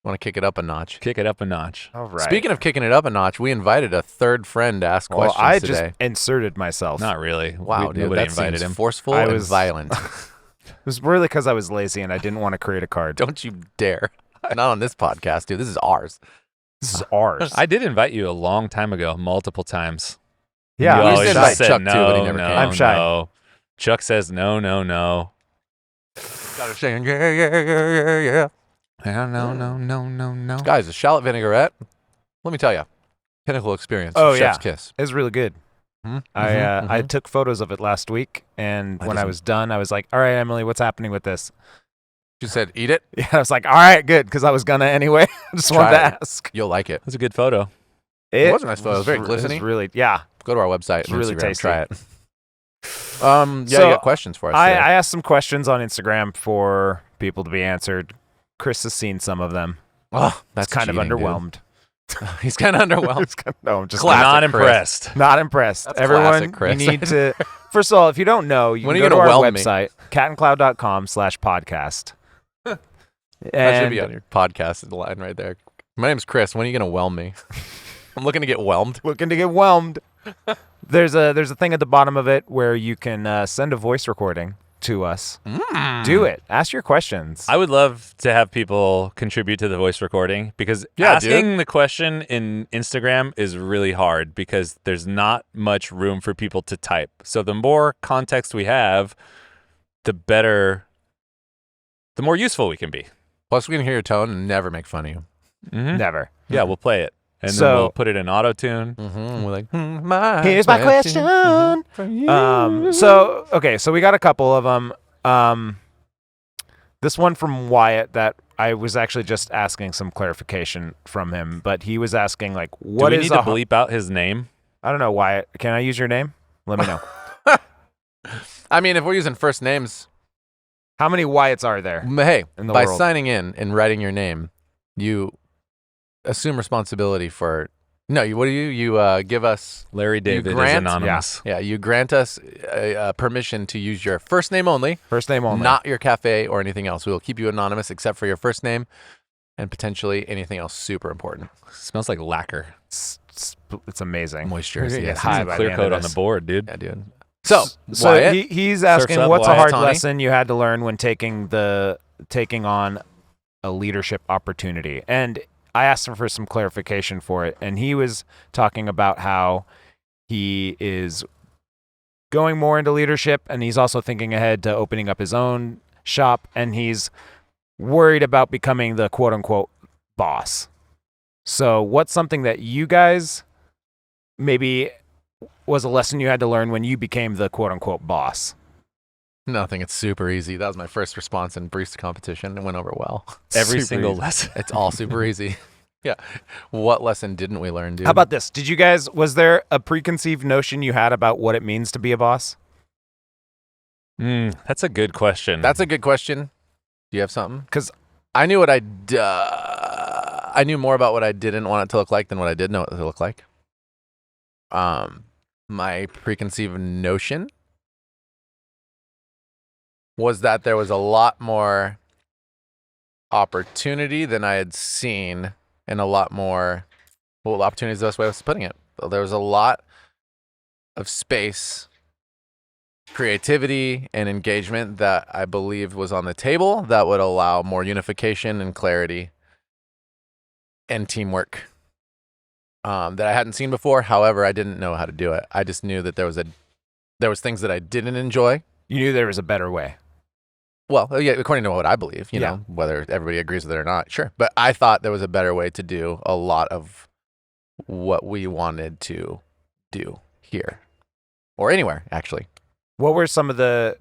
Want to kick it up a notch? Kick it up a notch. All right. Speaking of kicking it up a notch, we invited a third friend to ask well, questions I today. just inserted myself. Not really. Wow, dude, Nobody that invited seems him. forceful I and was- violent. It was really because I was lazy and I didn't want to create a card. Don't you dare. Not on this podcast, dude. This is ours. This is ours. I did invite you a long time ago, multiple times. yeah, You we always used to just invite said Chuck, no, too, but he never no, came. I'm shy. no. Chuck says no, no, no. Gotta say, yeah. No. Guys, a shallot vinaigrette. Let me tell you, pinnacle experience. Oh, Chef's yeah. kiss. It was really good. Mhm, I mhm. took photos of it last week, and That when I doesn't- was done, I was like, "All right, Emily, what's happening with this?" She said, "Eat it. Yeah, I was like, "All right, good," because I was gonna anyway. I just wanted to Try it. ask. You'll like it. That's a good photo. It was a nice photo. It was very It glistening. really, yeah. Go to our website It's and really Instagram. tasty. Try it. Yeah, So, you got questions for us I today. asked some questions on Instagram for people to be answered. Chris has seen some of them. Oh, that's He's kind of cheating, dude. underwhelmed. He's kind of underwhelmed. No, I'm just Classic Not Chris. impressed. not impressed. That's Everyone, classic you Chris. need to. First of all, if you don't know, you When can are you go to gonna our whelm me? website, catandcloud.com/podcast. That should and be on your podcast line right there. My name's Chris. When are you gonna whelm me? I'm looking to get whelmed. looking to get whelmed. There's a thing at the bottom of it where you can send a voice recording to us. Do it. Ask your questions. I would love to have people contribute to the voice recording because Yeah, asking the question in Instagram is really hard because there's not much room for people to type. So the more context we have, the better, the more useful we can be. Plus, we can hear your tone and never make fun of you. Mm-hmm. Never. Yeah, we'll play it. And So- then we'll put it in auto tune. Mm-hmm. We're like, Here's my question. for you. So we got a couple of them. This one from Wyatt that I was actually just asking some clarification from him, but he was asking like, what Do we is need to a bleep out his name? I don't know, Wyatt. Can I use your name? Let me know. I mean, if we're using first names, How many Wyatts are there? hey, In the by world. signing in and writing your name, you assume responsibility for. No, you. What do you? You give us. Larry David is grant- anonymous. Yeah, you grant us permission to use your first name only. First name only. Not your cafe or anything else. We will keep you anonymous except for your first name and potentially anything else super important. Smells like lacquer. It's amazing. Moisture. We're gonna Yes. get high Some by clear the end coat of on the this. board, dude. Yeah, dude. So, So Wyatt, he's asking, Surf's up, what's a Wyatt. hard Tawny? lesson you had to learn when taking on a leadership opportunity? And I asked him for some clarification for it, and he was talking about how he is going more into leadership, and he's also thinking ahead to opening up his own shop, and he's worried about becoming the quote unquote boss. So, what's something that you guys maybe was a lesson you had to learn when you became the quote unquote boss? nothing. It's super easy. That was my first response in barista competition. It went over well. Every Super single easy. lesson. It's all super easy. Yeah. What lesson didn't we learn, dude? How about this? Was there a preconceived notion you had about what it means to be a boss? That's a good question. That's a good question. Do you have something? 'Cause I knew I knew more about what I didn't want it to look like than what I did know it to look like. My preconceived notion was that there was a lot more opportunity than I had seen, and a lot more. Well, opportunity is the best way of putting it. There was a lot of space, creativity, and engagement that I believed was on the table that would allow more unification and clarity and teamwork that I hadn't seen before. However, I didn't know how to do it. I just knew that there was things that I didn't enjoy. You knew there was a better way. Well, yeah, according to what I believe, you Yeah. know, whether everybody agrees with it or not, sure. But I thought there was a better way to do a lot of what we wanted to do here or anywhere, actually. What were some of the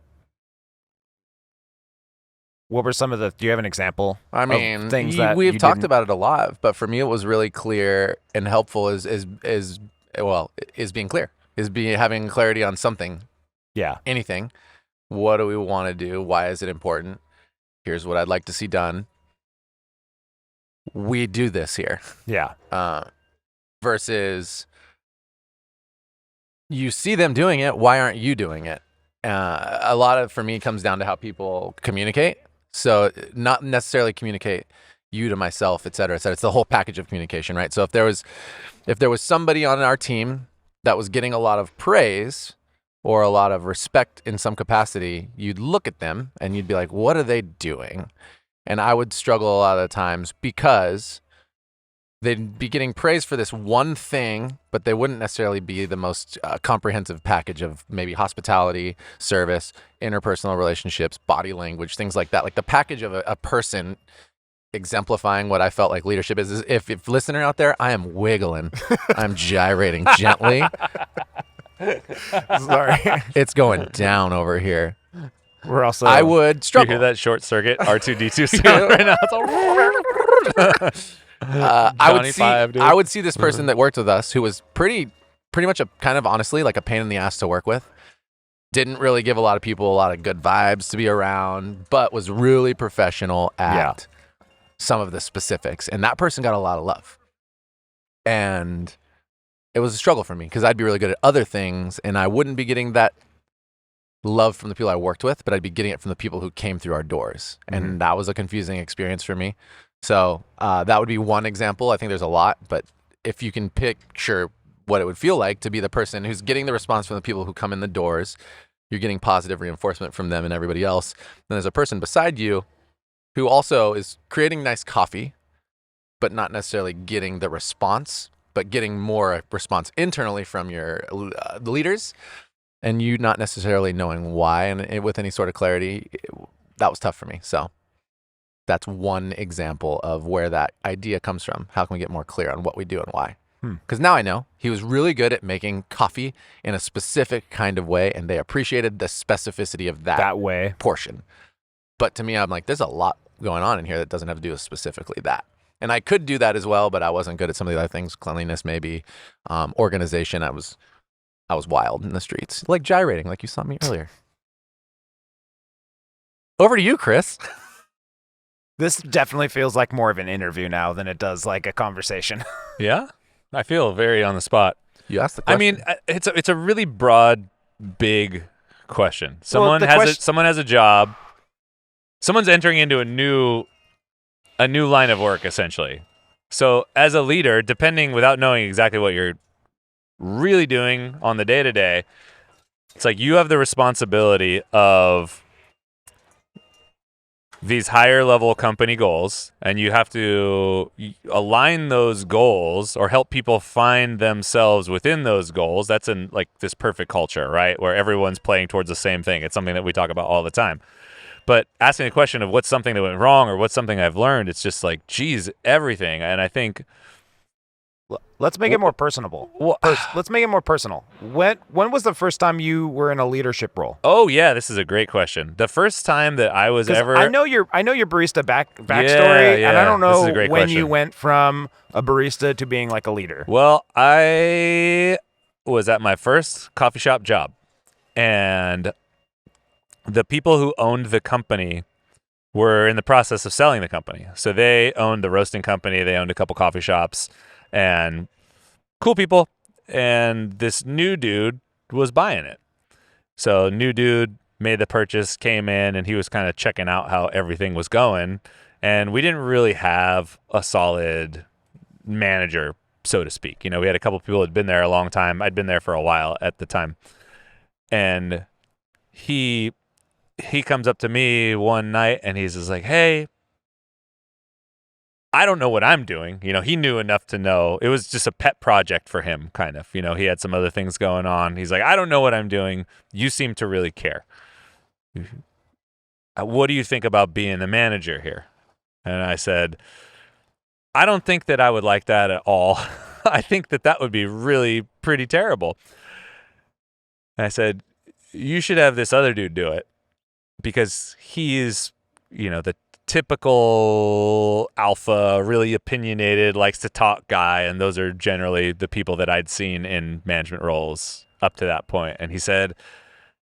do you have an example? I of mean, things that we've you talked didn't- about it a lot, but for me, it was really clear and helpful is being clear, having clarity on something, Yeah. anything. What do we want to do? Why is it important? Here's what I'd like to see done. We do this here. Yeah. Versus you see them doing it. Why aren't you doing it? A lot of, for me, comes down to how people communicate. So not necessarily communicate you to myself, et cetera, et cetera. It's the whole package of communication, right? So if there was somebody on our team that was getting a lot of praise or a lot of respect in some capacity, you'd look at them and you'd be like, what are they doing? And I would struggle a lot of the times because they'd be getting praise for this one thing, but they wouldn't necessarily be the most comprehensive package of maybe hospitality, service, interpersonal relationships, body language, things like that. Like the package of a person exemplifying what I felt like leadership is if listener out there, I am wiggling. I'm gyrating gently. Sorry. It's going down over here. We're also. I would You struggle. hear that short circuit R2D2 sound right now? It's all Johnny Five, dude. I would see this person that worked with us who was pretty much a kind of honestly like a pain in the ass to work with. Didn't really give a lot of people a lot of good vibes to be around, but was really professional at some of the specifics. And that person got a lot of love. And it was a struggle for me because I'd be really good at other things and I wouldn't be getting that love from the people I worked with, but I'd be getting it from the people who came through our doors. And that was a confusing experience for me. So that would be one example. I think there's a lot, but if you can picture what it would feel like to be the person who's getting the response from the people who come in the doors, you're getting positive reinforcement from them and everybody else. Then there's a person beside you who also is creating nice coffee, but not necessarily getting the response, but getting more response internally from your leaders, and you not necessarily knowing why and with any sort of clarity. That was tough for me. So that's one example of where that idea comes from. How can we get more clear on what we do and why? Because now I know he was really good at making coffee in a specific kind of way, and they appreciated the specificity of that way portion. But to me, I'm like, there's a lot going on in here that doesn't have to do with specifically that. And I could do that as well, but I wasn't good at some of the other things. Cleanliness, maybe, organization. I was wild in the streets, like gyrating, like you saw me earlier. Over to you, Chris. This definitely feels like more of an interview now than it does like a conversation. Yeah, I feel very on the spot. You asked the question. I mean, it's a really broad, big question. Someone has a job. Someone's entering into a new line of work, essentially. So as a leader, depending, without knowing exactly what you're really doing on the day-to-day, it's like you have the responsibility of these higher level company goals, and you have to align those goals or help people find themselves within those goals. That's in like this perfect culture, right? Where everyone's playing towards the same thing. It's something that we talk about all the time. But asking the question of what's something that went wrong or what's something I've learned, it's just like, geez, everything. And I think let's make it more personable. Let's make it more personal. When was the first time you were in a leadership role? Oh yeah, this is a great question. The first time that I was ever, I know your barista backstory, and I don't This is know a great when question. you went from a barista to being like a leader. Well, I was at my first coffee shop job, and the people who owned the company were in the process of selling the company. So they owned the roasting company, they owned a couple coffee shops, and cool people. And this new dude was buying it. So new dude made the purchase, came in, and he was kind of checking out how everything was going. And we didn't really have a solid manager, so to speak. You know, we had a couple people who had been there a long time. I'd been there for a while at the time. And he comes up to me one night and he's just like, hey, I don't know what I'm doing. You know, he knew enough to know. It was just a pet project for him, kind of. You know, he had some other things going on. He's like, I don't know what I'm doing. You seem to really care. What do you think about being the manager here? And I said, I don't think that I would like that at all. I think that would be really pretty terrible. And I said, you should have this other dude do it. Because he is, you know, the typical alpha, really opinionated, likes to talk guy. And those are generally the people that I'd seen in management roles up to that point. And he said,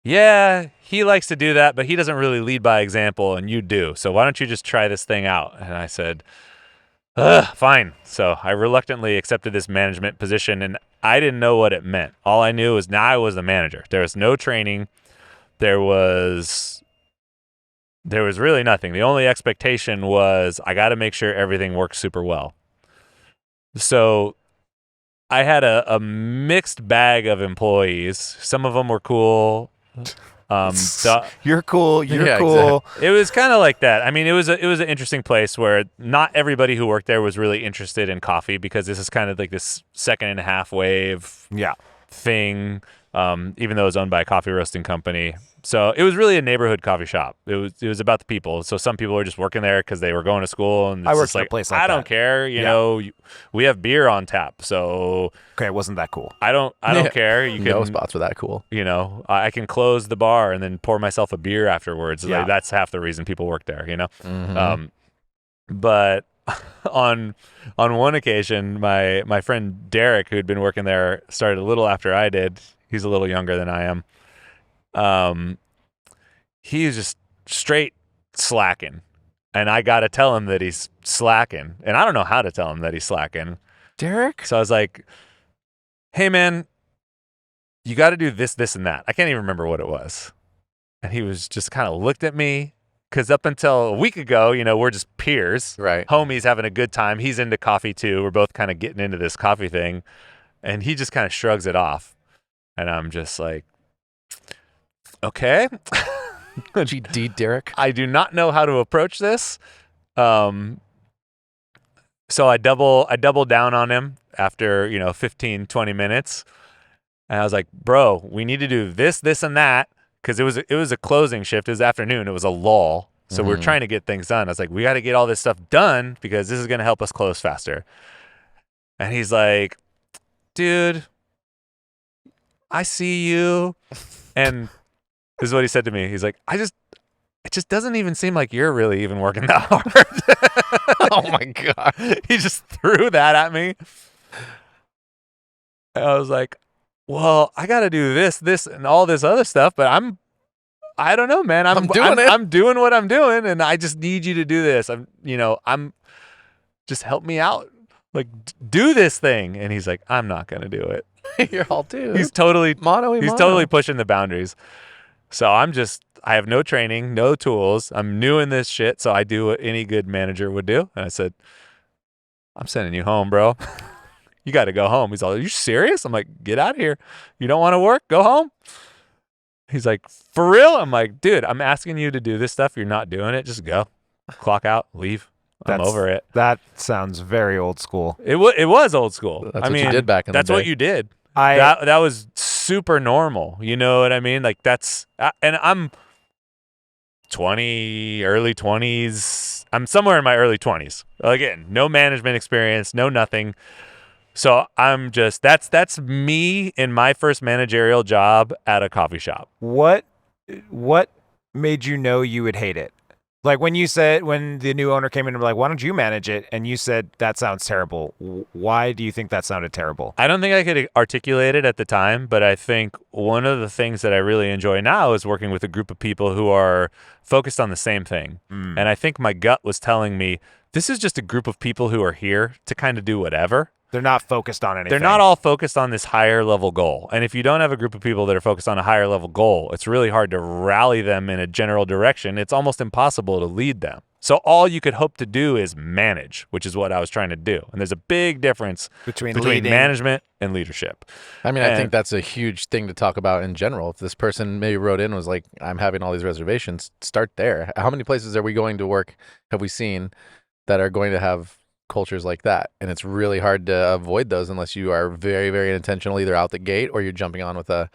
yeah, he likes to do that, but he doesn't really lead by example, and you do. So why don't you just try this thing out? And I said, fine. So I reluctantly accepted this management position, and I didn't know what it meant. All I knew was now I was the manager. There was no training. There was there was really nothing. The only expectation was I got to make sure everything works super well. So I had a mixed bag of employees. Some of them were cool. You're cool. You're Yeah, cool. It was kind of like that. I mean, it was an interesting place where not everybody who worked there was really interested in coffee, because this is kind of like this second and a half wave Yeah. thing, even though it was owned by a coffee roasting company. So it was really a neighborhood coffee shop. It was about the people. So some people were just working there because they were going to school, and it's I worked just at a like, place like I don't that. care. You know, we have beer on tap, so Okay, it wasn't that cool. I don't Yeah. care. You No can, spots were that cool. you know, I can close the bar and then pour myself a beer afterwards. Yeah. Like, that's half the reason people work there. You know. Mhm. But on one occasion, my friend Derek, who had been working there, started a little after I did. He's a little younger than I am. He was just straight slacking, and I got to tell him that he's slacking, and I don't know how to tell him that he's slacking. Derek? So I was like, "Hey, man, you got to do this, this, and that." I can't even remember what it was, and he was just kind of looked at me. Because up until a week ago, you know, we're just peers, Right. homies having a good time. He's into coffee too. We're both kind of getting into this coffee thing. And he just kind of shrugs it off. And I'm just like, okay. GD Derek. I do not know how to approach this. So I doubled down on him after, 15, 20 minutes. And I was like, bro, we need to do this, this, and that. Because it was a closing shift. It was afternoon. It was a lull. So we're trying to get things done. I was like, we got to get all this stuff done because this is going to help us close faster. And he's like, dude, I see you. And this is what he said to me. He's like, it just doesn't even seem like you're really even working that hard. Oh my God. He just threw that at me. And I was like, well, I got to do this, and all this other stuff, but I don't know, man. I'm doing it. I'm doing what I'm doing, and I just need you to do this. I'm just help me out. Like, do this thing. And he's like, I'm not going to do it. You're all dude. He's totally mono. totally pushing the boundaries. So I have no training, no tools. I'm new in this shit. So I do what any good manager would do. And I said, I'm sending you home, bro. You got to go home. He's all, are you serious? I'm like, get out of here. You don't want to work? Go home. He's like, for real? I'm like, dude, I'm asking you to do this stuff. You're not doing it. Just go. Clock out. Leave. I'm over it. That sounds very old school. It was old school. That's what you did back in the day. That's what you did. I That was super normal. You know what I mean? Like, and I'm 20, early 20s. I'm somewhere in my early 20s. Again, no management experience, no nothing. So I'm just, that's me in my first managerial job at a coffee shop. what made you know you would hate it? Like when the new owner came in and were like, why don't you manage it? And you said, that sounds terrible. Why do you think that sounded terrible? I don't think I could articulate it at the time, but I think one of the things that I really enjoy now is working with a group of people who are focused on the same thing. And I think my gut was telling me, this is just a group of people who are here to kind of do whatever. They're not focused on anything. They're not all focused on this higher level goal. And if you don't have a group of people that are focused on a higher level goal, it's really hard to rally them in a general direction. It's almost impossible to lead them. So all you could hope to do is manage, which is what I was trying to do. And there's a big difference between leading. management and leadership. I mean, I think that's a huge thing to talk about in general. If this person maybe wrote in and was like, I'm having all these reservations, start there. How many places are we going to work, have we seen, that are going to have cultures like that? And it's really hard to avoid those unless you are very, very intentional, either out the gate or you're jumping on with a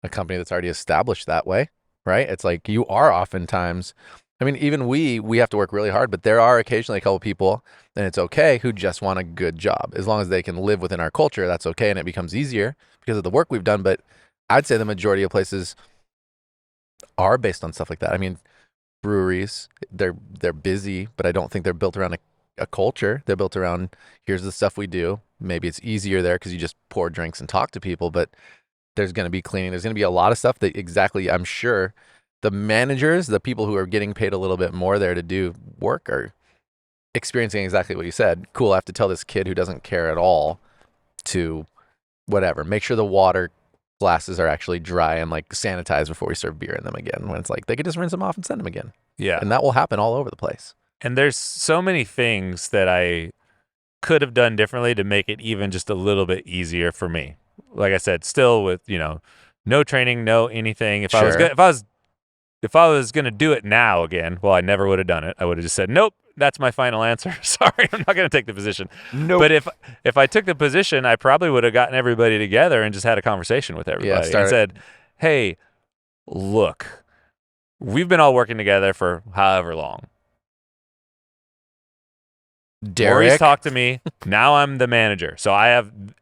company that's already established that way, right? It's like you are oftentimes, I mean, even we have to work really hard, but there are occasionally a couple people, and it's okay, who just want a good job. As long as they can live within our culture, that's okay, and it becomes easier because of the work we've done. But I'd say the majority of places are based on stuff like that. I mean, breweries, they're busy, but I don't think they're built around a culture. They're built around, here's the stuff we do. Maybe it's easier there because you just pour drinks and talk to people, but there's going to be cleaning. There's going to be a lot of stuff that exactly, I'm sure the managers, the people who are getting paid a little bit more there to do work, are experiencing exactly what you said. Cool, I have to tell this kid who doesn't care at all to whatever, make sure the water glasses are actually dry and like sanitized before we serve beer in them again. When it's like they could just rinse them off and send them again. Yeah. And that will happen all over the place. And there's so many things that I could have done differently to make it even just a little bit easier for me. Like I said, still with, no training, no anything. If I was going to do it now again, well, I never would have done it. I would have just said, nope, that's my final answer. Sorry, I'm not going to take the position. Nope. But if I took the position, I probably would have gotten everybody together and just had a conversation with everybody and said, hey, look, we've been all working together for however long. Derek, Maurice talked to me. Now I'm the manager. So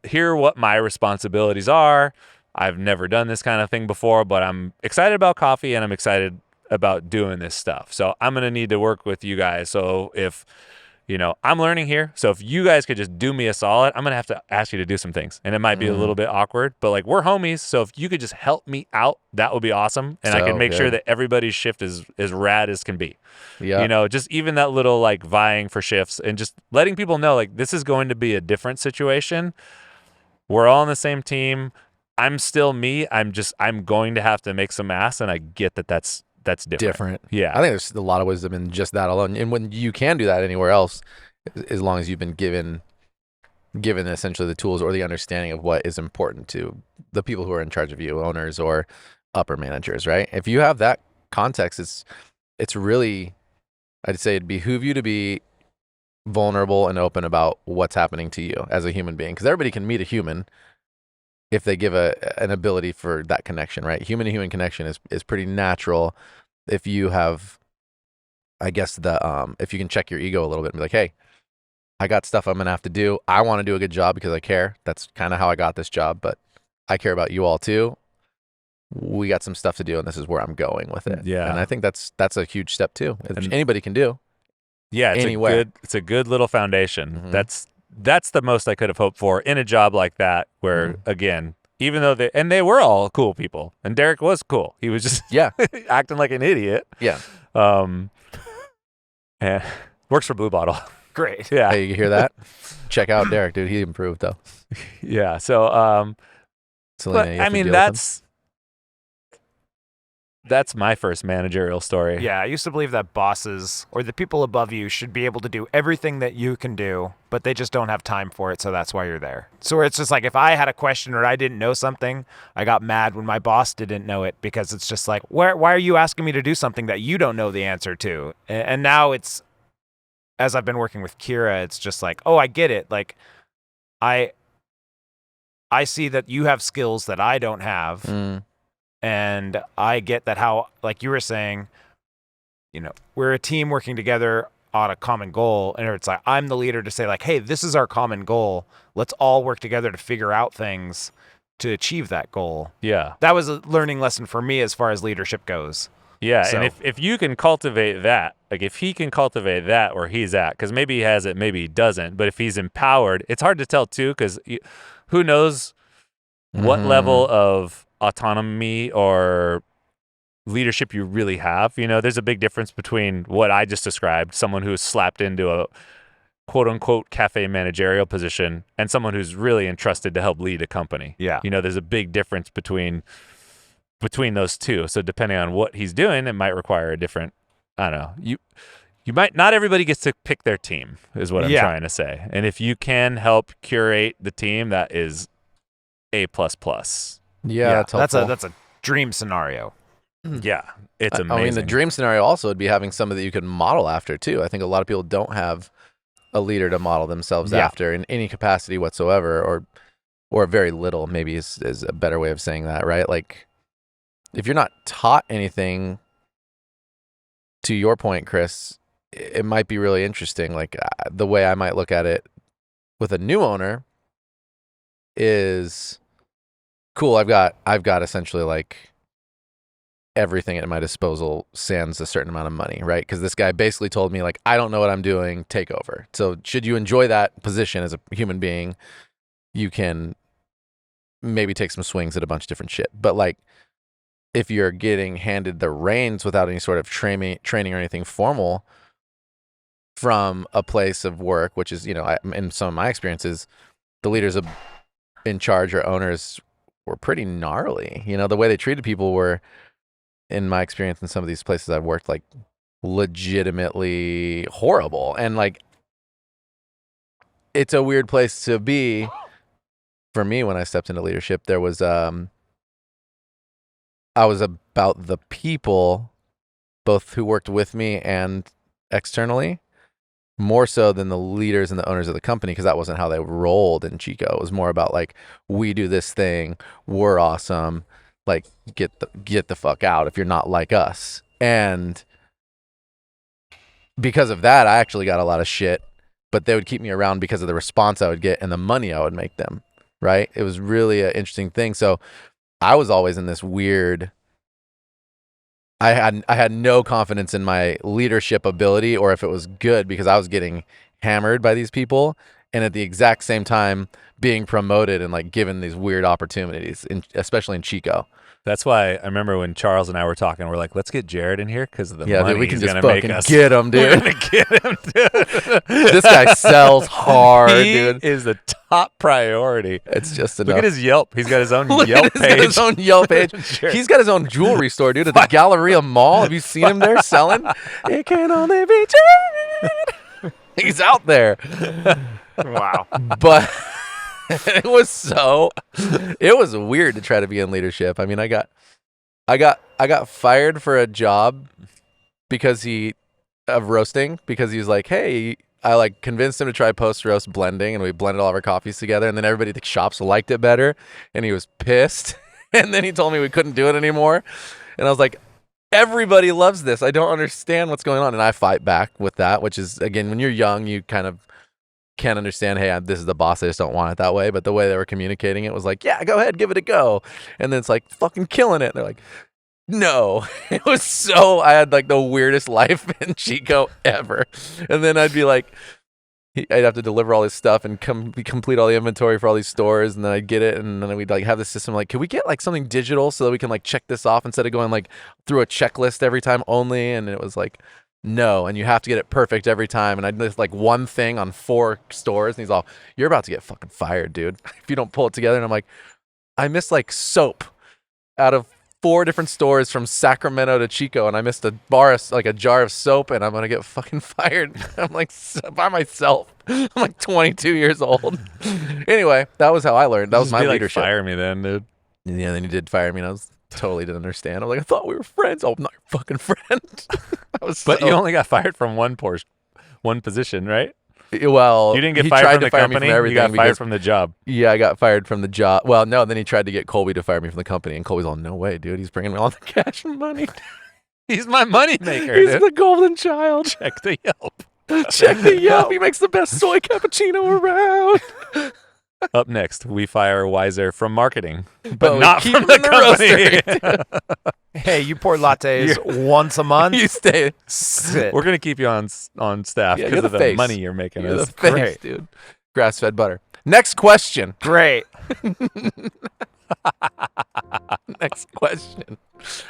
here are what my responsibilities are. I've never done this kind of thing before, but I'm excited about coffee and I'm excited about doing this stuff. So I'm going to need to work with you guys. So if, I'm learning here. So if you guys could just do me a solid, I'm going to have to ask you to do some things. And it might be a little bit awkward, but like we're homies. So if you could just help me out, that would be awesome. And I can make sure that everybody's shift is as rad as can be. Yeah. Just even that little like vying for shifts and just letting people know like this is going to be a different situation. We're all on the same team. I'm still me. I'm going to have to make some ass. And I get that that's different. Yeah. I think there's a lot of wisdom in just that alone. And when you can do that anywhere else, as long as you've been given essentially the tools or the understanding of what is important to the people who are in charge of you, owners or upper managers, right? If you have that context, it's really, I'd say it'd behoove you to be vulnerable and open about what's happening to you as a human being. Because everybody can meet a human if they give an ability for that connection, right? Human to human connection is pretty natural. If you have, I guess if you can check your ego a little bit and be like, hey, I got stuff I'm going to have to do. I want to do a good job because I care. That's kind of how I got this job, but I care about you all too. We got some stuff to do and this is where I'm going with it. Yeah. And I think that's a huge step too. Anybody can do. Yeah. It's a good little foundation. Mm-hmm. That's the most I could have hoped for in a job like that where, again, even though they were all cool people and Derek was cool. He was just acting like an idiot. Yeah. And works for Blue Bottle. Great. Yeah. Hey, you hear that? Check out Derek, dude. He improved though. Yeah. So, Selena, but, you have I to mean, deal with him? that's my first managerial story. Yeah, I used to believe that bosses or the people above you should be able to do everything that you can do, but they just don't have time for it, so that's why you're there. So it's just like if I had a question or I didn't know something, I got mad when my boss didn't know it because it's just like, why are you asking me to do something that you don't know the answer to? And now it's, as I've been working with Kira, it's just like, oh, I get it. Like, I see that you have skills that I don't have. And I get that how, like you were saying, we're a team working together on a common goal. And it's like, I'm the leader to say like, hey, this is our common goal. Let's all work together to figure out things to achieve that goal. Yeah. That was a learning lesson for me as far as leadership goes. Yeah. So- And if you can cultivate that, like if he can cultivate that where he's at, because maybe he has it, maybe he doesn't. But if he's empowered, it's hard to tell too, because who knows what level of autonomy or leadership you really have. There's a big difference between what I just described, someone who's slapped into a quote unquote cafe managerial position, and someone who's really entrusted to help lead a company. Yeah. There's a big difference between those two. So depending on what he's doing, it might require a different, I don't know. You might, not everybody gets to pick their team is what I'm trying to say. And if you can help curate the team, that is A++. Yeah, that's a dream scenario. Yeah, it's amazing. I mean, the dream scenario also would be having somebody that you could model after too. I think a lot of people don't have a leader to model themselves after in any capacity whatsoever, or very little. Maybe is a better way of saying that, right? Like, if you're not taught anything, to your point, Chris, it might be really interesting. Like the way I might look at it with a new owner is, cool, I've got essentially like everything at my disposal sans a certain amount of money, right? Because this guy basically told me like, I don't know what I'm doing, take over. So should you enjoy that position as a human being, you can maybe take some swings at a bunch of different shit. But like, if you're getting handed the reins without any sort of training or anything formal from a place of work, which is, in some of my experiences, the leaders in charge or owners were pretty gnarly. You know, the way they treated people were, in my experience in some of these places I've worked, like legitimately horrible. And like, it's a weird place to be. For me, when I stepped into leadership, there was I was about the people, both who worked with me and externally, more so than the leaders and the owners of the company, because that wasn't how they rolled in Chico. It was more about like, we do this thing, we're awesome, like get the fuck out if you're not like us. And because of that, I actually got a lot of shit, but they would keep me around because of the response I would get and the money I would make them. Right? It was really an interesting thing. So I was always in this weird, I had no confidence in my leadership ability or if it was good, because I was getting hammered by these people and at the exact same time being promoted and like given these weird opportunities, especially in Chico. That's why I remember when Charles and I were talking, we're like, let's get Jared in here because of the money dude, we can he's just gonna make fucking us. get him, We're dude. gonna get him, dude. This guy sells hard, He dude. is the top priority. It's just enough. Look at his Yelp. He's got his own Look Yelp at he's got page. his own Yelp page. Sure. He's got his own jewelry store, dude, at the Galleria Mall. Have you seen him there selling? It can only be Jared. He's out there. Wow. But it was weird to try to be in leadership. I mean, I got fired for a job because of roasting, because he was like, hey, I like convinced him to try post roast blending, and we blended all of our coffees together, and then everybody at the shops liked it better, and he was pissed. And then he told me we couldn't do it anymore. And I was like, everybody loves this. I don't understand what's going on. And I fight back with that, which is, again, when you're young, you kind of can't understand, hey, this is the boss, I just don't want it that way. But the way they were communicating it was like, yeah, go ahead, give it a go. And then it's like, fucking killing it. They're like, no. It was I had like the weirdest life in Chico ever. And then I'd be like, I'd have to deliver all this stuff and complete all the inventory for all these stores, and then I'd get it, and then we'd like have the system like, can we get like something digital so that we can like check this off instead of going like through a checklist every time only? And it was like, no, and you have to get it perfect every time. And I did like one thing on 4 stores, and he's all, you're about to get fucking fired, dude, if you don't pull it together. And I'm like, I missed like soap out of 4 different stores from Sacramento to Chico, and I missed a jar of soap, and I'm gonna get fucking fired. I'm like by myself. I'm like 22 years old. Anyway, that was how I learned. That was Just my be like, leadership. fire me then, dude. Yeah, then he did fire me, and I totally didn't understand. I'm like, I thought we were friends. Oh, I'm not your fucking friend. But you only got fired from one position, right? Well, You didn't get he fired tried from to the fire company. me from everything. You got fired because- from the job. Yeah, I got fired from the job. Well, no, then he tried to get Colby to fire me from the company, and Colby's all, no way, dude. He's bringing me all the cash and money. He's my money maker. He's dude. the golden child. Check the Yelp. Check the Yelp. He makes the best soy cappuccino around. Up next, we fire Wiser from marketing, But but we not keep from him the in the company. Hey, you pour lattes once a month. You stay. Sit. We're gonna keep you on staff Yeah, because you're of the the face. money you're making You're the us. face, Great. dude. Grass-fed butter. Next question. Great. Next question.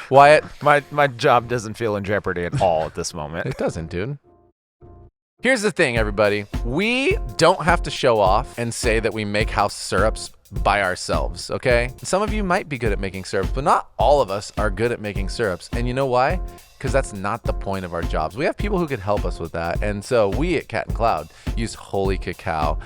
Wyatt. My job doesn't feel in jeopardy at all at this moment. It doesn't, dude. Here's the thing, everybody. We don't have to show off and say that we make house syrups by ourselves, okay? Some of you might be good at making syrups, but not all of us are good at making syrups. And you know why? Because that's not the point of our jobs. We have people who could help us with that. And so we at Cat and Cloud use Holy Cacao.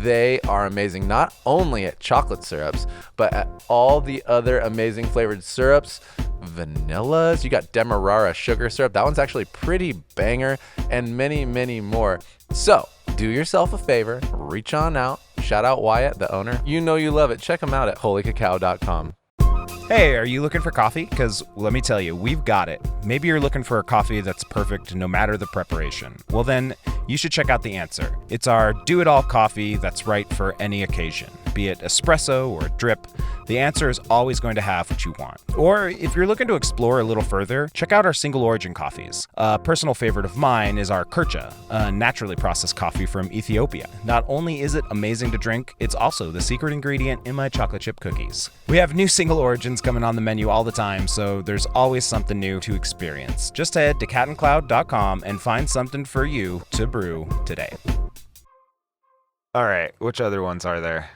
They are amazing, not only at chocolate syrups, but at all the other amazing flavored syrups, vanillas. You got Demerara sugar syrup. That one's actually pretty banger, and many, many more. So do yourself a favor, reach on out, shout out Wyatt, the owner. You know you love it. Check them out at holycacao.com. Hey, are you looking for coffee? Because let me tell you, we've got it. Maybe you're looking for a coffee that's perfect no matter the preparation. Well, then you should check out The Answer. It's our do-it-all coffee that's right for any occasion, be it espresso or drip. The Answer is always going to have what you want. Or if you're looking to explore a little further, check out our single origin coffees. A personal favorite of mine is our Kircha, a naturally processed coffee from Ethiopia. Not only is it amazing to drink, it's also the secret ingredient in my chocolate chip cookies. We have new single origins coming on the menu all the time, so there's always something new to experience. Just head to catandcloud.com and find something for you to brew today. All right, which other ones are there?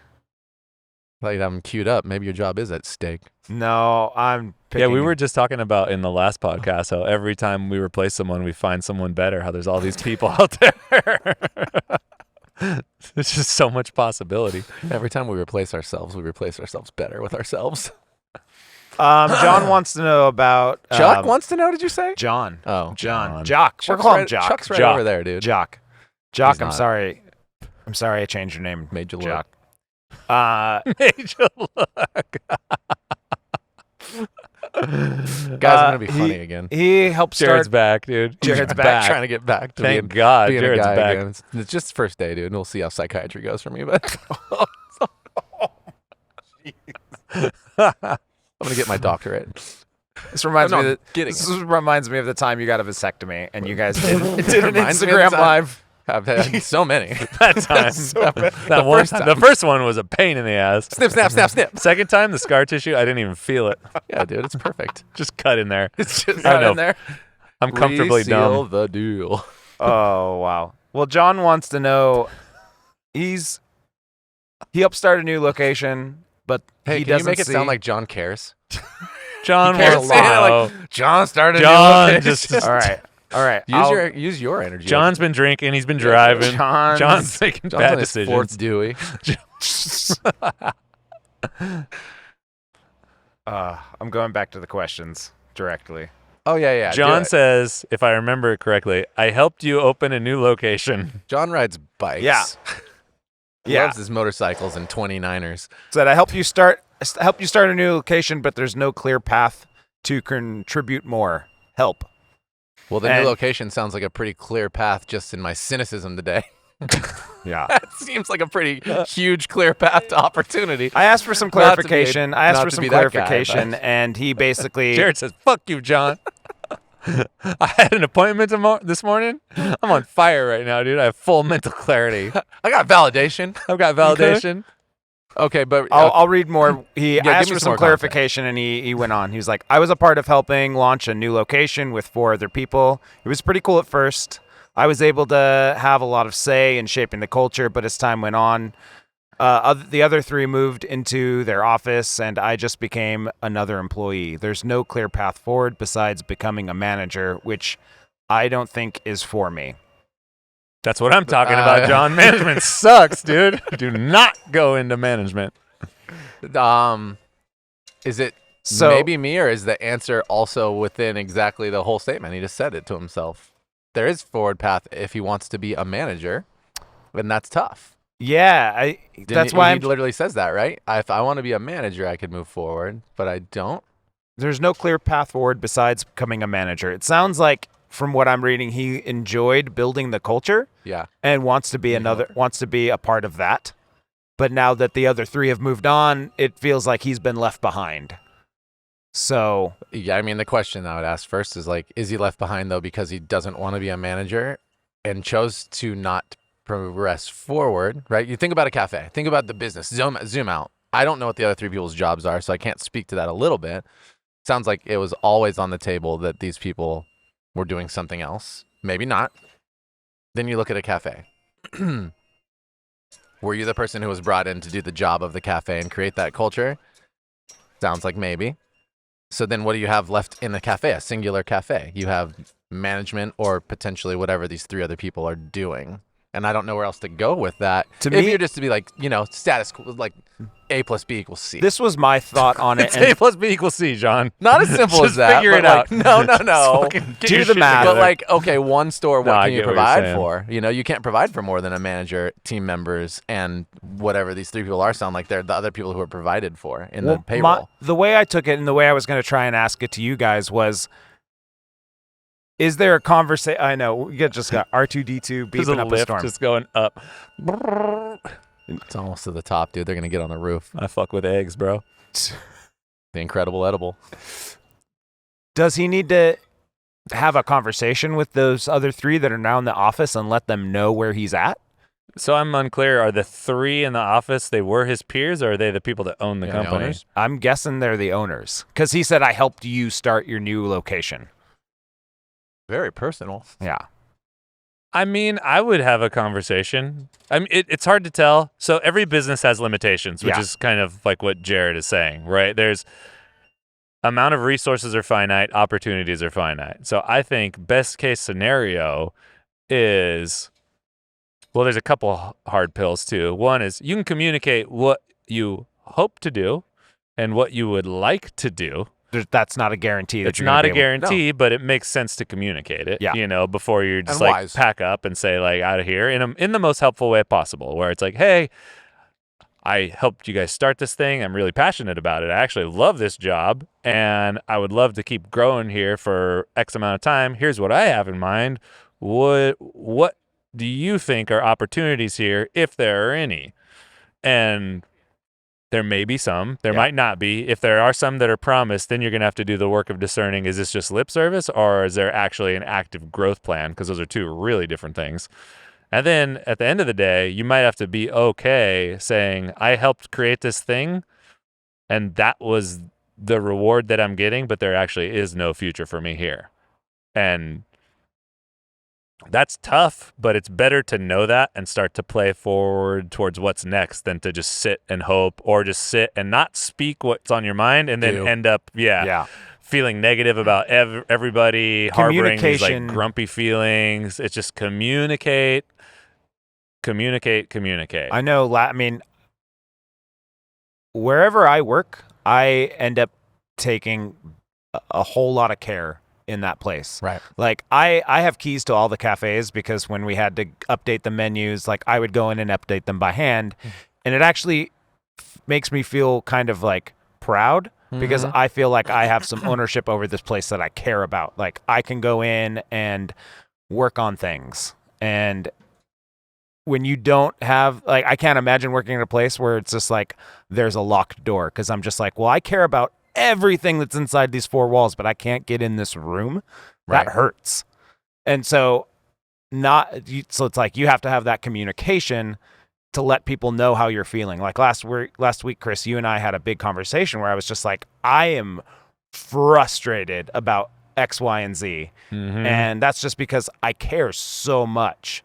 Like I'm queued up. Maybe your job is at stake. No, I'm picking. Yeah, we were just talking about in the last podcast how every time we replace someone, we find someone better. How there's all these people out there. There's just so much possibility. Every time we replace ourselves better with ourselves. John wants to know about Chuck wants to know, did you say? John. Oh. John. Jock. We're Chuck's calling him right, Jock. Chuck's right Jock. over there, dude. Jock. Jock, He's I'm not. sorry. I'm sorry I changed your name. Made you look. Jock. Major look. Guys, I'm going to be funny again. He helped Jared's start. back, dude. Jared's He's back. Trying to get back to Thank being, God, being Jared's a guy back. again. It's just the first day, dude, and we'll see how psychiatry goes for me. But I'm going to get my doctorate. This reminds No, me. I'm kidding. This reminds me of the time you got a vasectomy and you guys did an reminds me of Instagram the time- live. I've had so many. That time. The first one was a pain in the ass. Snip, snap, snap, snip. Second time, the scar tissue, I didn't even feel it. Yeah, dude, it's perfect. Just cut in there. It's just I right know. in there. I'm comfortably Reseal dumb. the deal. Oh wow. Well, John wants to know. He helped start a new location, but Hey, he can you doesn't make it see. sound like John cares? John Cares wants a to lot. know. John started a John new location. just- All right. All right. Use your energy. John's been drinking. He's been driving. John's making John's bad on his decisions. fourth Dewey. I'm going back to the questions directly. Oh yeah. do John it. says, if I remember it correctly, I helped you open a new location. John rides bikes. Yeah. He Yeah. loves his motorcycles and 29ers. Said I help you start a new location, but there's no clear path to contribute more. Help. Well, the And- new location sounds like a pretty clear path just in my cynicism today. Yeah. That seems like a pretty huge clear path to opportunity. I asked for some Not to be a- clarification. I asked not for to some be that guy, clarification, and he basically. Jared says, fuck you, John. I had an appointment this morning. I'm on fire right now, dude. I have full mental clarity. I got validation. I've got validation. Okay, but I'll read more. I give asked me for some some more clarification, and he went on. He was like, I was a part of helping launch a new location with 4 other people. It was pretty cool at first. I was able to have a lot of say in shaping the culture, but as time went on, the other 3 moved into their office, and I just became another employee. There's no clear path forward besides becoming a manager, which I don't think is for me. That's what I'm talking about, John. Management sucks, dude. Do not go into management. Is it So maybe me, or is the answer also within exactly the whole statement? He just said it to himself. There is forward path if he wants to be a manager, and that's tough. yeah, that's why he I'm literally says that, right? If I want to be a manager, I could move forward, but I don't. There's no clear path forward besides becoming a manager. It sounds like, from what I'm reading, he enjoyed building the culture Yeah. and wants to be a part of that. But now that the other 3 have moved on, it feels like he's been left behind. So Yeah, I mean, the question I would ask first is like, is he left behind though because he doesn't want to be a manager and chose to not progress forward, right? You think about a cafe, think about the business, zoom out. I don't know what the other 3 people's jobs are, so I can't speak to that a little bit. Sounds like it was always on the table that these people were doing something else. Maybe not. Then you look at a cafe. Were you the person who was brought in to do the job of the cafe and create that culture? Sounds like maybe. So then what do you have left in the cafe? A singular cafe. You have management or potentially whatever these 3 other people are doing. And I don't know where else to go with that. To if me- you're just to be like, status quo, like A plus B equals C. this was my thought on it. It's And A plus B equals C, John. Not as simple Just as that. figure it but, like, out. No. Fucking get Do your the shit math. together. But like, okay, one store, No, what I can you get what you're provide saying. for? You can't provide for more than a manager, team members, and whatever these 3 people are. Sound like they're the other people who are provided for in the payroll. The way I took it and the way I was going to try and ask it to you guys was, is there a conversation? I know we just got R2D2 There's a beeping up a lift storm. just going up. It's almost to the top, dude. They're gonna get on the roof. I fuck with eggs, bro. The incredible edible. Does he need to have a conversation with those other 3 that are now in the office and let them know where he's at? So I'm unclear. Are the 3 in the office, they were his peers, or are they the people that own the Yeah, the company? owners. I'm guessing they're the owners because he said, I helped you start your new location. Very personal. Yeah. I mean, I would have a conversation. I mean, it's hard to tell. So every business has limitations, which Yeah. is kind of like what Jared is saying, right? There's amount of resources are finite, opportunities are finite. So I think best case scenario is, well, there's a couple hard pills too. One is you can communicate what you hope to do and what you would like to do. That's not a guarantee. It's not a guarantee, but it makes sense to communicate it. Yeah. You know, before you're just And like wise. pack up and say like out of here in the most helpful way possible. Where it's like, hey, I helped you guys start this thing. I'm really passionate about it. I actually love this job, and I would love to keep growing here for X amount of time. Here's what I have in mind. What do you think are opportunities here, if there are any? And there may be some. There might not be. If there are some that are promised, then you're going to have to do the work of discerning, is this just lip service or is there actually an active growth plan? Because those are two really different things. And then at the end of the day, you might have to be okay saying, I helped create this thing and that was the reward that I'm getting, but there actually is no future for me here. And that's tough, but it's better to know that and start to play forward towards what's next than to just sit and hope or just sit and not speak what's on your mind and then end up, feeling negative about everybody, harboring these like Communication. grumpy feelings. It's just communicate. I know. I mean, wherever I work, I end up taking a whole lot of care in that place. Right. Like I have keys to all the cafes because when we had to update the menus, like I would go in and update them by hand, and it actually makes me feel kind of like proud because I feel like I have some ownership over this place that I care about. Like I can go in and work on things. And when you don't have, like, I can't imagine working in a place where it's just like there's a locked door, because I'm just like, well, I care about everything that's inside these four walls, but I can't get in this room. Right. That hurts. And so so it's like you have to have that communication to let people know how you're feeling. Like last week, Chris, you and I had a big conversation where I was just like, I am frustrated about X, Y, and Z. And that's just because I care so much.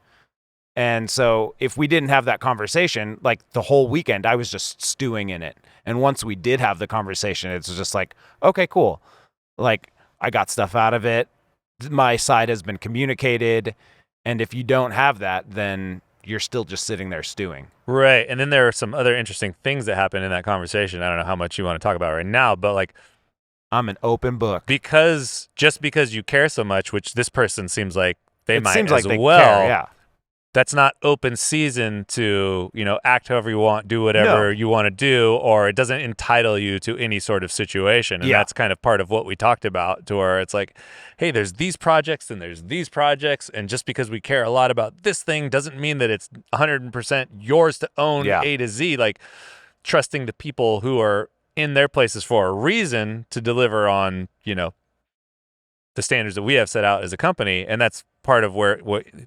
And so if we didn't have that conversation, like the whole weekend, I was just stewing in it. And once we did have the conversation, it's just like, okay, cool. Like I got stuff out of it. My side has been communicated. And if you don't have that, then you're still just sitting there stewing. Right. And then there are some other interesting things that happen in that conversation. I don't know how much you want to talk about right now, but like, I'm an open book. because you care so much, which this person seems like they might seems as like they well. care, yeah. That's not open season to, act however you want, do whatever you want to do, or it doesn't entitle you to any sort of situation. And that's kind of part of what we talked about, to where it's like, hey, there's these projects and there's these projects. And just because we care a lot about this thing doesn't mean that it's 100% yours to own A to Z. Like trusting the people who are in their places for a reason to deliver on, the standards that we have set out as a company. And that's part of what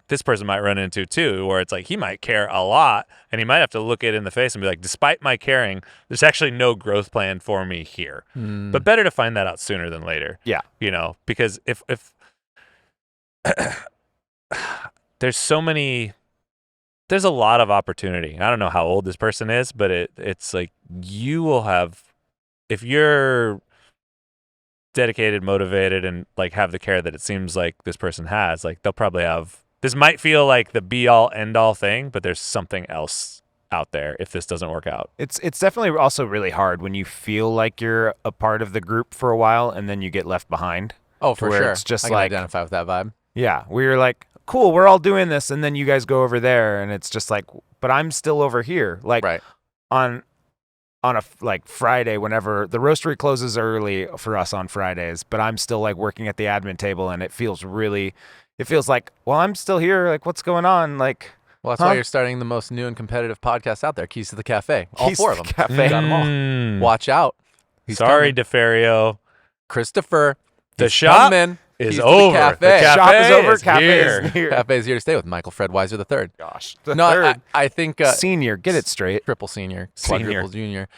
this person might run into too, where it's like he might care a lot and he might have to look it in the face and be like, despite my caring, there's actually no growth plan for me here. But better to find that out sooner than later. Yeah. Because if there's a lot of opportunity. I don't know how old this person is, but it's like you will have, if you're dedicated, motivated, and like have the care that it seems like this person has, like they'll probably have, this might feel like the be all end all thing, but there's something else out there if this doesn't work out. It's definitely also really hard when you feel like you're a part of the group for a while and then you get left behind. Oh, for where sure. it's just I can like- identify with that vibe. Yeah, we were like, cool, we're all doing this, and then you guys go over there, and it's just like, but I'm still over here. Like Right. on a like Friday, whenever the roastery closes early for us on Fridays, but I'm still like working at the admin table, and it feels like, well, I'm still here. Like, what's going on? Like, Well, that's why you're starting the most new and competitive podcast out there, Keys to the Cafe. All Keys four to of the them. Cafe. Got them all. Watch out. He's Sorry, coming. DeFario. Christopher. The he's shop coming. is Keys to over. The cafe. The cafe shop is over. is Cafe here. is here. Cafe is here to stay with Michael Fred Weiser III. Gosh, No, third I think senior, get it straight. triple senior, Senior. quadruple junior.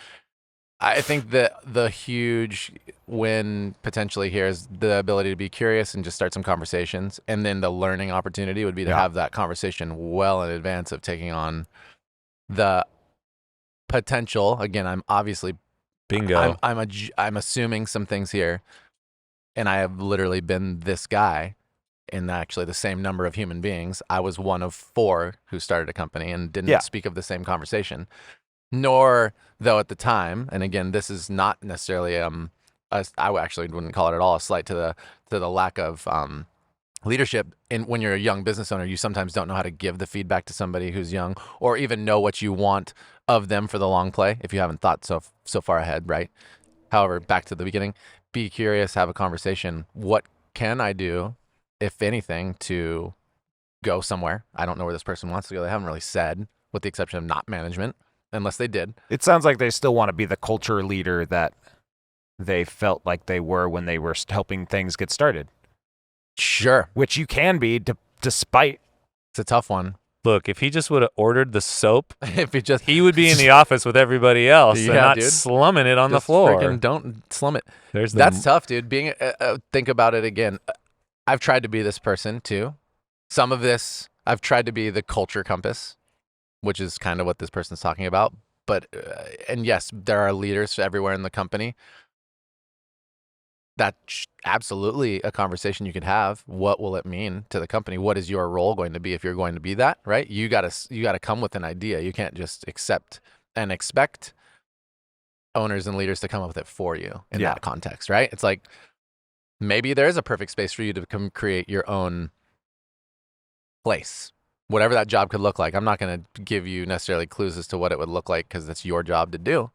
I think that the huge win potentially here is the ability to be curious and just start some conversations. And then the learning opportunity would be to Yeah. have that conversation well in advance of taking on the potential. Again, I'm obviously Bingo. I'm assuming some things here, and I have literally been this guy in actually the same number of human beings. I was one of 4 who started a company and didn't Yeah. speak of the same conversation. Nor, though, at the time, and again, this is not necessarily I actually wouldn't call it at all a slight to the lack of leadership. And when you're a young business owner, you sometimes don't know how to give the feedback to somebody who's young, or even know what you want of them for the long play if you haven't thought so far ahead, right? However, back to the beginning, be curious, have a conversation. What can I do, if anything, to go somewhere? I don't know where this person wants to go. They haven't really said, with the exception of not management. Unless they did. It sounds like they still want to be the culture leader that they felt like they were when they were helping things get started, Sure. which you can be despite. It's a tough one. Look, if he just would have ordered the soap, If you just he would be in the office with everybody else and Yeah, not dude. slumming it on the just floor. freaking don't slum it. There's the That's tough, dude. Being think about it again. I've tried to be this person too. Some of this I've tried to be the culture compass, which is kind of what this person's talking about. But and yes, there are leaders everywhere in the company. That's absolutely a conversation you could have. What will it mean to the company? What is your role going to be if you're going to be that, right? You gotta come with an idea. You can't just accept and expect owners and leaders to come up with it for you in Yeah. that context, right? It's like maybe there is a perfect space for you to come create your own place, whatever that job could look like. I'm not going to give you necessarily clues as to what it would look like because it's your job to do.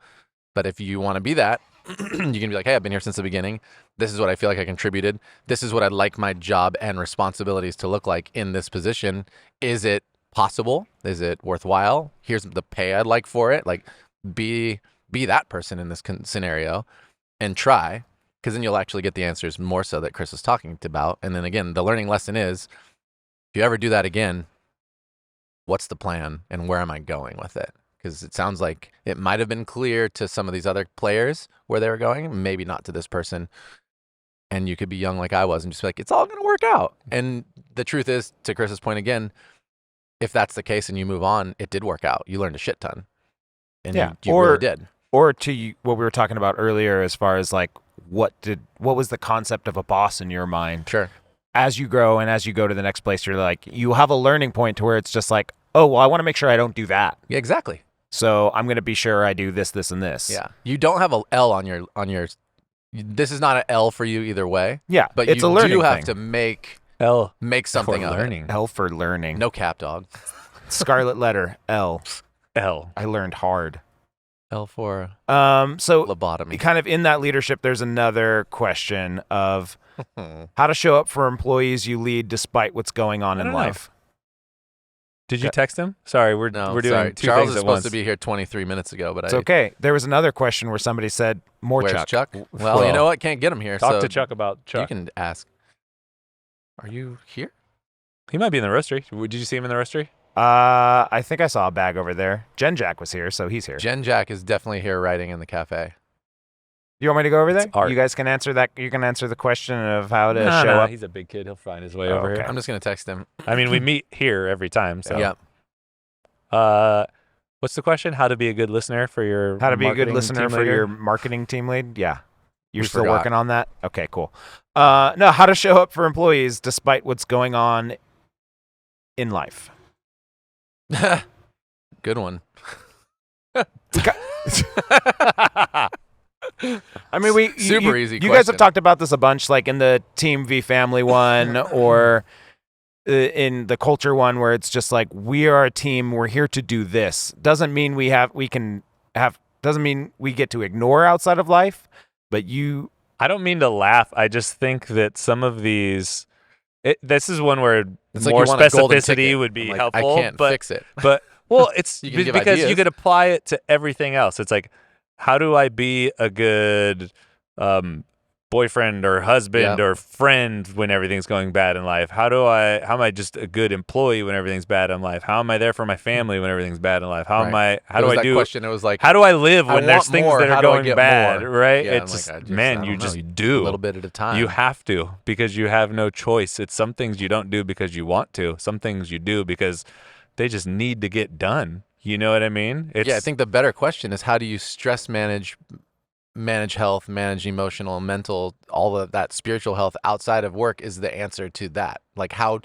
But if you want to be that, you can be like, hey, I've been here since the beginning. This is what I feel like I contributed. This is what I'd like my job and responsibilities to look like in this position. Is it possible? Is it worthwhile? Here's the pay I'd like for it. Like, be that person in this scenario and try, because then you'll actually get the answers more so that Chris was talking about. And then again, the learning lesson is, if you ever do that again, what's the plan and where am I going with it? Because it sounds like it might have been clear to some of these other players where they were going, maybe not to this person. And you could be young like I was and just be like, it's all going to work out. And the truth is, to Chris's point again, if that's the case and you move on, it did work out. You learned a shit ton. And Yeah. you really did. Or to what we were talking about earlier, as far as like what was the concept of a boss in your mind? Sure. As you grow and as you go to the next place, you're like, you have a learning point to where it's just like, oh, well, I want to make sure I don't do that. Yeah, exactly. So I'm going to be sure I do this, this, and this. Yeah. You don't have a L on your, this is not an L for you either way, Yeah. but it's you a learning do have thing. to make L something for of learning. L for learning. it. No cap, dog. Scarlet letter L. L. I learned hard. L for So lobotomy. kind of in that leadership, there's another question of how to show up for employees you lead despite what's going on I in don't know. life. Did you text him? Sorry, we're No, doing sorry. two Charles things is at supposed once. to be here 23 minutes ago, but It's okay. There was another question where somebody said, more where's Chuck. Chuck? Well, you Well, know what? Can't get him here. Talk so to Chuck about Chuck. You can ask. Are you here? He might be in the roastery. Did you see him in the roastery? I think I saw a bag over there. Jen Jack was here, so he's here. Jen Jack is definitely here writing in the cafe. You want me to go over there? It's art. You guys can answer that. You can answer the question of how to Nah, show nah, up. He's a big kid. He'll find his way Oh, over okay. here. I'm just going to text him. I mean, we meet here every time. So, Yeah. What's the question? How to be a good listener for your How to be a good marketing listener team for leader? your marketing team lead? Yeah. You're We still forgot. working on that? Okay, cool. No, how to show up for employees despite what's going on in life. Good one. I mean, Super easy You guys question. have talked about this a bunch, like in the Team V Family one, or in the culture one, where it's just like, we are a team. We're here to do this. Doesn't mean doesn't mean we get to ignore outside of life. But I don't mean to laugh. I just think that some of these, this is one where It's like more you want a golden specificity ticket. would be I'm like, helpful. I can't but, fix it. But well, it's You can give because you ideas. could apply it to everything else. It's like, how do I be a good boyfriend or husband Yeah. or friend when everything's going bad in life? How am I just a good employee when everything's bad in life? How am I there for my family when everything's bad in life? How Right. how There do was I that do question? It was like, how do I live I when there's want things more. that How are do I going get bad, more? right? Yeah, It's I'm just, like, I man, you don't know, just do a little bit at a time. You have to, because you have no choice. It's some things you don't do because you want to. Some things you do because they just need to get done. You know what I mean? I think the better question is, how do you stress manage health, manage emotional, mental, all of that spiritual health outside of work is the answer to that. Like, how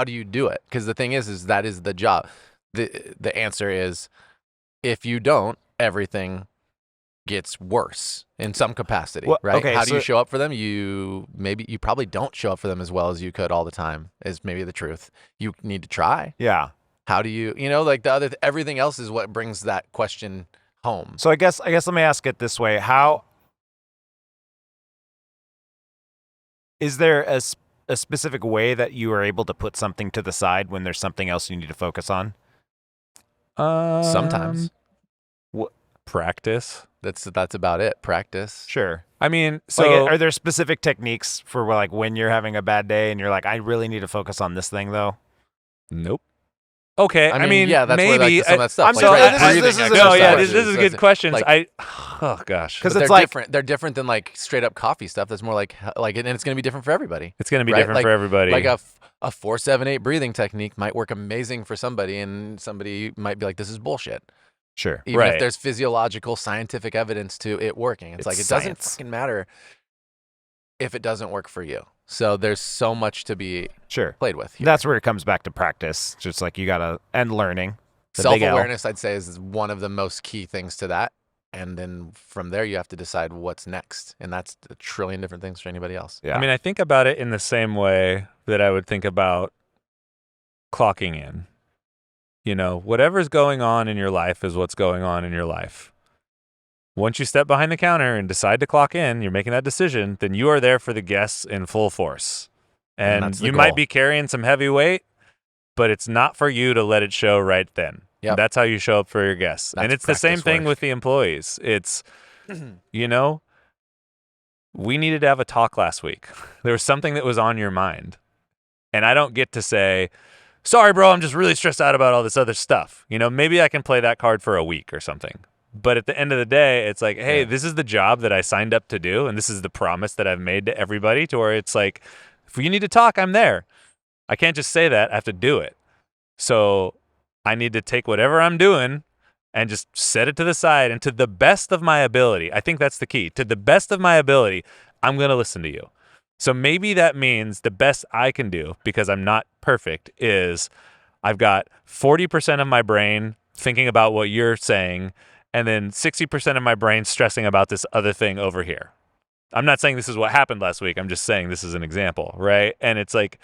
do you do it? Because the thing is that is the job. The answer is, if you don't, everything gets worse in some capacity, Well, right? okay, How do you so- show up for them? You probably don't show up for them as well as you could all the time, is maybe the truth. You need to try. Yeah. How do you, like everything else is what brings that question home. So I guess let me ask it this way: how is there a specific way that you are able to put something to the side when there's something else you need to focus on? Sometimes practice. that's about it. Practice. Sure. I mean, so Like, are there specific techniques for like when you're having a bad day and you're like, I really need to focus on this thing though? nope. Okay, I mean, yeah, that's where maybe like some of that stuff. I'm like, sorry, right, this is- breathing this is- exercises. no, yeah, exercises. this is good questions. Like, Oh gosh, 'Cause but it's they're like- different. They're different than like straight up coffee stuff. That's more like, and it's going to be different for everybody. it's going to be right? different Like- for everybody. Like a 4-7-8 breathing technique might work amazing for somebody, and somebody might be like, "This is bullshit." Sure. Even Right. if there's physiological, scientific evidence to it working, it's like it doesn't science. fucking matter if it doesn't work for you. So there's so much to be Sure. played with here. That's where it comes back to practice. Just like you gotta and learning. The big L. Self-awareness, I'd say, is one of the most key things to that. And then from there, you have to decide what's next. And that's a trillion different things for anybody else. Yeah. I mean, I think about it in the same way that I would think about clocking in. You know, whatever's going on in your life is what's going on in your life. Once you step behind the counter and decide to clock in, you're making that decision, then you are there for the guests in full force. And And that's the you might goal. be carrying some heavy weight, but it's not for you to let it show right then. Yep. That's how you show up for your guests. And That's it's the same practice thing work. with the employees. It's, you know, we needed to have a talk last week. There was something that was on your mind. And I don't get to say, sorry, bro, I'm just really stressed out about all this other stuff. You know, maybe I can play that card for a week or something. But at the end of the day, it's like, hey, Yeah. this is the job that I signed up to do. And this is the promise that I've made to everybody, to where it's like, if you need to talk, I'm there. I can't just say that. I have to do it. So I need to take whatever I'm doing and just set it to the side. And to the best of my ability, I think that's the key. To the best of my ability, I'm going to listen to you. So maybe that means the best I can do, because I'm not perfect, is I've got 40% of my brain thinking about what you're saying, and then 60% of my brain stressing about this other thing over here. I'm not saying this is what happened last week. I'm just saying this is an example, right? And it's like,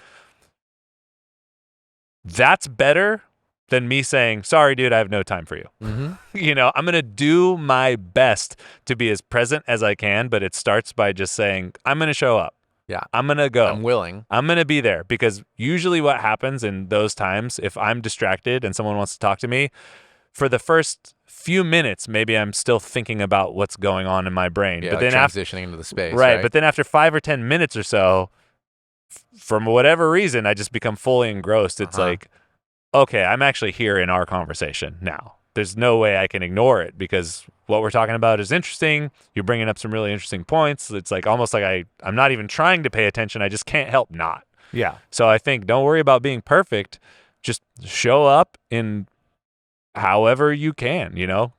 that's better than me saying, sorry, dude, I have no time for you. Mm-hmm. You know, I'm going to do my best to be as present as I can, but it starts by just saying, I'm going to show up. Yeah. I'm going to go. I'm willing. I'm going to be there, because usually what happens in those times, if I'm distracted and someone wants to talk to me, for the first few minutes, maybe I'm still thinking about what's going on in my brain. Yeah, but like then after, transitioning into the space. right, but then after 5 or 10 minutes or so, from whatever reason, I just become fully engrossed. It's Uh-huh. like, okay, I'm actually here in our conversation now. There's no way I can ignore it, because what we're talking about is interesting. You're bringing up some really interesting points. It's like almost like I'm not even trying to pay attention. I just can't help not. Yeah. So I think don't worry about being perfect. Just show up in however you can, you know,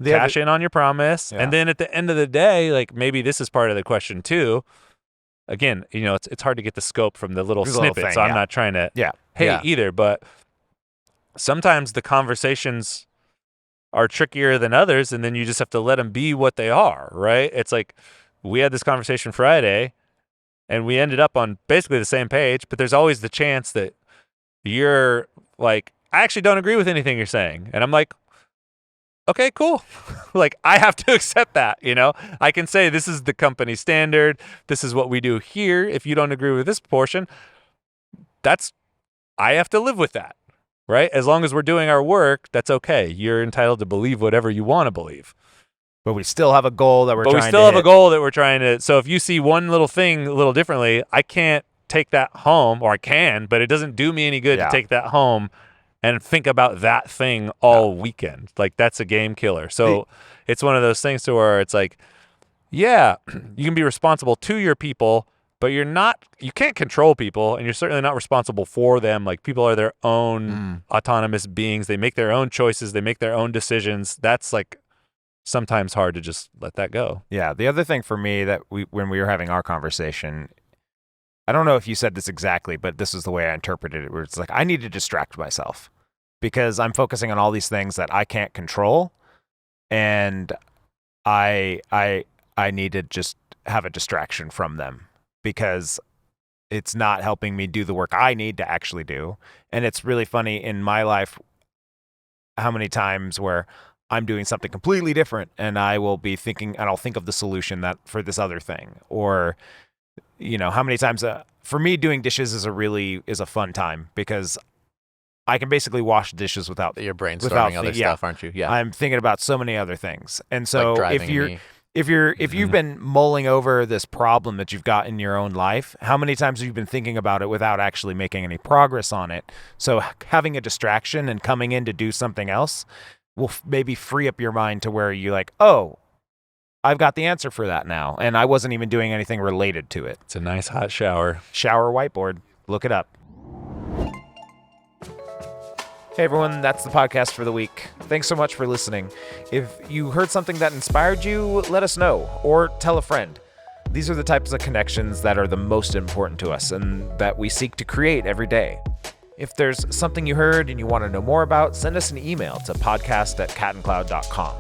cash in on your promise. Yeah. And then at the end of the day, like, maybe this is part of the question too. Again, you know, it's hard to get the scope from the little There's a little snippet. thing, So I'm yeah. not trying to Yeah. hate Yeah. either, but sometimes the conversations are trickier than others, and then you just have to let them be what they are, right? It's like, we had this conversation Friday and we ended up on basically the same page, but there's always the chance that you're like, I actually don't agree with anything you're saying. And I'm like, okay, cool. Like, I have to accept that, you know? I can say, this is the company standard. This is what we do here. If you don't agree with this portion, I have to live with that, right? As long as we're doing our work, that's okay. You're entitled to believe whatever you want to believe. But we still have a goal that we're But trying we still to have a hit. goal that we're trying to. So if you see one little thing a little differently, I can't take that home, or I can, but it doesn't do me any good Yeah. to take that home and think about that thing all weekend. Like, that's a game killer. So it's one of those things to where it's like, yeah, you can be responsible to your people, but you can't control people, and you're certainly not responsible for them. Like, people are their own autonomous beings. They make their own choices. They make their own decisions. That's like sometimes hard to just let that go. Yeah. The other thing for me that when we were having our conversation, I don't know if you said this exactly, but this is the way I interpreted it, where it's like, I need to distract myself because I'm focusing on all these things that I can't control. And I need to just have a distraction from them because it's not helping me do the work I need to actually do. And it's really funny in my life how many times where I'm doing something completely different and I will be thinking, and I'll think of the solution that for this other thing. Or, you know, how many times for me doing dishes is a fun time because I can basically wash dishes without You're brainstorming without other yeah. stuff, aren't you? Yeah. I'm thinking about so many other things. And so like if driving you're me. if you've been mulling over this problem that you've got in your own life, how many times have you been thinking about it without actually making any progress on it? So having a distraction and coming in to do something else will maybe free up your mind to where you're like, oh, I've got the answer for that now. And I wasn't even doing anything related to it. It's a nice hot shower. Shower whiteboard. Look it up. Hey everyone, that's the podcast for the week. Thanks so much for listening. If you heard something that inspired you, let us know or tell a friend. These are the types of connections that are the most important to us and that we seek to create every day. If there's something you heard and you want to know more about, send us an email to podcast@catandcloud.com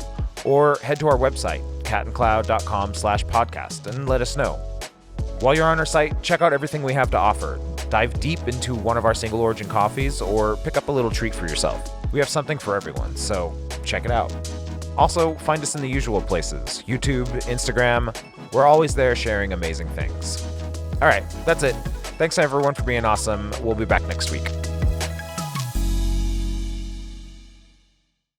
or head to our website, catandcloud.com/podcast, and let us know. While you're on our site, check out everything we have to offer. Dive deep into one of our single origin coffees or pick up a little treat for yourself. We have something for everyone, so check it out. Also, find us in the usual places, YouTube, Instagram. We're always there sharing amazing things. All right, that's it. Thanks everyone for being awesome. We'll be back next week.